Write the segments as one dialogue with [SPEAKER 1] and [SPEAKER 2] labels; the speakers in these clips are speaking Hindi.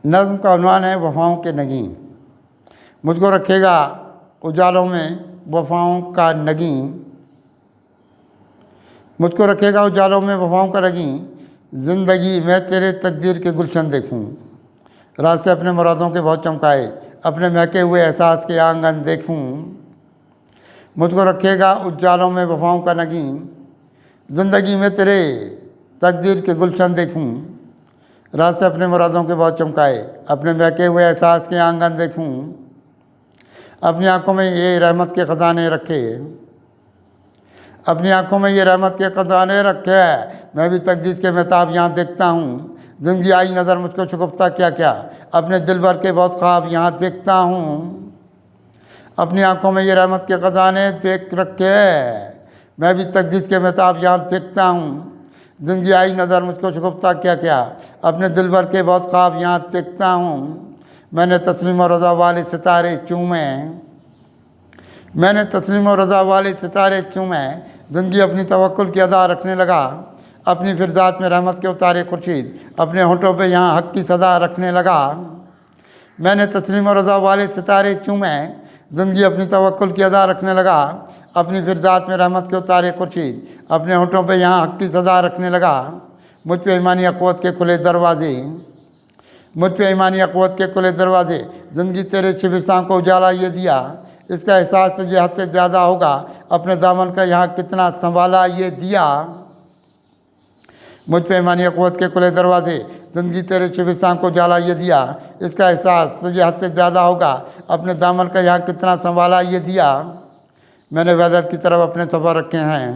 [SPEAKER 1] नज़्म का उन्वान है वफ़ाओं के नगीं। मुझको रखेगा उजालों में वफ़ाओं का नगीं, मुझको रखेगा उजालों में वफ़ाओं का नगीं। ज़िंदगी मैं तेरे तकदीर के गुलशन देखूं, रात से अपने मुरादों के बहुत चमकाए, अपने महके हुए एहसास के आंगन देखूं। मुझको रखेगा उजालों में वफ़ाओं का नगीं, ज़िंदगी में तेरे तकदीर के गुलशन देखूं, रात से अपने मुरादों के बहुत चमकाए, अपने महके हुए एहसास के आंगन देखूं। अपनी आंखों में ये रहमत के ख़जाने रखे, अपनी आंखों में ये रहमत के ख़जाने रखे, मैं भी तकदीर के महताब यहाँ देखता हूँ। ज़िंदगी आई नज़र मुझको शुगुफ्ता क्या क्या, अपने दिल भर के बहुत ख्वाब यहाँ देखता हूँ। अपनी आंखों में ये रहमत के ख़जाने देख रखे, मैं भी तकदीर के महताब यहाँ देखता हूँ। ज़िंदगी आई नज़र मुझको शुगुफ्ता क्या क्या, अपने दिल भर के बहुत ख्वाब यहाँ देखता हूँ। मैंने तस्लीम और रज़ा वाले सितारे चूमे, मैंने तस्लीम और रज़ा वाले सितारे चूमे। ज़िंदगी अपनी तवक्कुल की अदा रखने लगा, अपनी फिरजात में रहमत के उतारे खुर्शीद, अपने होंठों पे यहाँ हक़ की सदा रखने लगा। मैंने तस्लीम और रज़ा वाले सितारे चूमे, ज़िंदगी अपनी तवक्कुल की अदा रखने लगा, अपनी फिरजात में रहमत के उतारे खुर्शीद, अपने होंठों पे यहाँ हक़ की सदा रखने लगा। मुझ पे ईमानी अक़ुव्वत के खुले दरवाजे, मुझ पे ईमानी अक़ुव्वत के खुले दरवाजे। ज़िंदगी तेरे शिबिस्तान को उजाला ये दिया, इसका एहसास तुझे हद से ज़्यादा होगा, अपने दामन का यहाँ कितना संभाला ये दिया। मुझ पे ईमानी अक़ुव्वत के खुले दरवाजे, ज़िंदगी तेरे शिबिस्तान को उजाला ये दिया, इसका एहसास तुझे हद से ज़्यादा होगा, अपने दामन का यहाँ कितना संभाला ये दिया। मैंने वहदत की तरफ अपने सफ़र रखे हैं,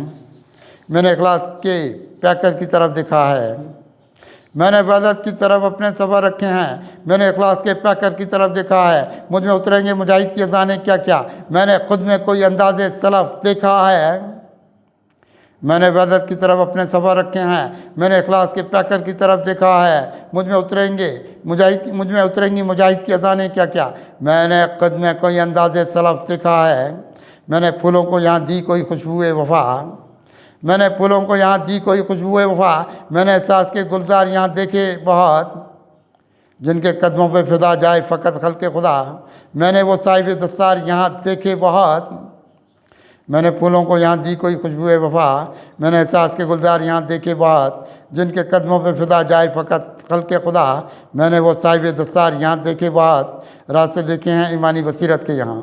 [SPEAKER 1] मैंने इखलास के पैकर की तरफ देखा है, मैंने वहदत की तरफ अपने सफ़र रखे हैं, मैंने इखलास के पैकर की तरफ देखा है। मुझ में उतरेंगे मुजाहिद की अज़ाने क्या क्या, मैंने ख़ुद में कोई अंदाज़े सलफ़ देखा है। मैंने वहदत की तरफ अपने सफ़र रखे हैं, मैंने इखलास के पैकर की तरफ देखा है। मुझ में उतरेंगी मुजाहिद की अज़ाने क्या क्या, मैंने ख़ुद में कोई अंदाज़े सलफ़ देखा है। मैंने फूलों को यहाँ दी कोई खुशबूए वफ़ा, मैंने फूलों को यहाँ दी कोई खुशबूए वफ़ा। मैंने एहसास के गुलजार यहाँ देखे बहुत, जिनके कदमों पे फिदा जाए फ़कत खल्क़े खुदा। मैंने वो साहिब दस्तार यहाँ देखे बहुत, मैंने फूलों को यहाँ दी कोई खुशबूए वफ़ा। मैंने एहसास के गुलजार यहाँ देखे बहुत, जिनके कदमों पे फिदा जाए फ़कत खल्क़े खुदा। मैंने वो साहिब दस्तार यहाँ देखे बहुत, रास्ते देखे हैं ईमानी बसीरत के यहाँ,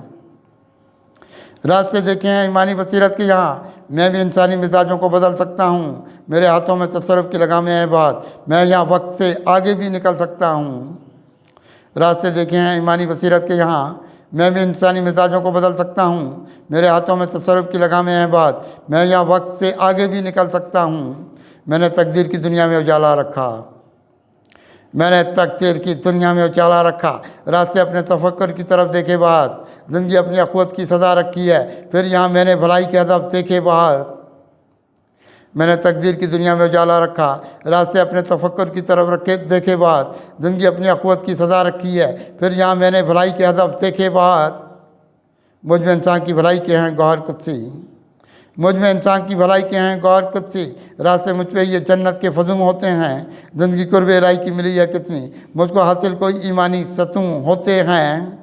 [SPEAKER 1] रास्ते देखे हैं ईमानी बसीरत के यहाँ। मैं भी इंसानी मिजाजों को बदल सकता हूँ, मेरे हाथों में तसर्रुफ़ की लगामें हैं बहुत, मैं यहाँ वक्त से आगे भी निकल सकता हूँ। रास्ते देखे हैं ईमानी बसीरत के यहाँ, मैं भी इंसानी मिजाजों को बदल सकता हूँ, मेरे हाथों में तसर्रुफ़ की लगामें हैं बहुत, मैं यहाँ वक्त से आगे भी निकल सकता हूँ। मैंने तकदीर की दुनिया में उजाला रखा, मैंने तकदीर की दुनिया में उजाला रखा, रात से अपने तफक्कुर की तरफ देखे बाद। ज़िंदगी अपनी अख़ुव्वत की सदा रखी है, फिर यहाँ मैंने भलाई के अदब देखे बाद। मैंने तकदीर की दुनिया में उजाला रखा, रात से अपने तफक्कुर की तरफ रखे देखे बाद। ज़िंदगी अपनी अख़ुव्वत की सदा रखी है, फिर यहाँ मैंने भलाई के अदब देखे बाद। मुझ में इंसान की भलाई के हैं गौहर कुदसी, मुझ में इंसान की भलाई के हैं गौर कुदसी। रात से मुझ पे ये जन्नत के फजूम होते हैं, ज़िंदगी कुर्ब इलाही की मिली है कितनी, मुझको हासिल कोई ईमानी सतूं होते हैं।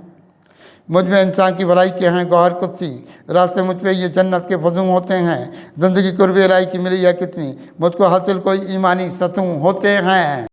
[SPEAKER 1] मुझ में इंसान की भलाई के हैं गौहर कुदसी, रात से मुझ पे ये जन्नत के फजूम होते हैं, ज़िंदगी कुर्ब इलाही की मिली है कितनी, मुझको हासिल कोई ईमानी सतूं होते हैं।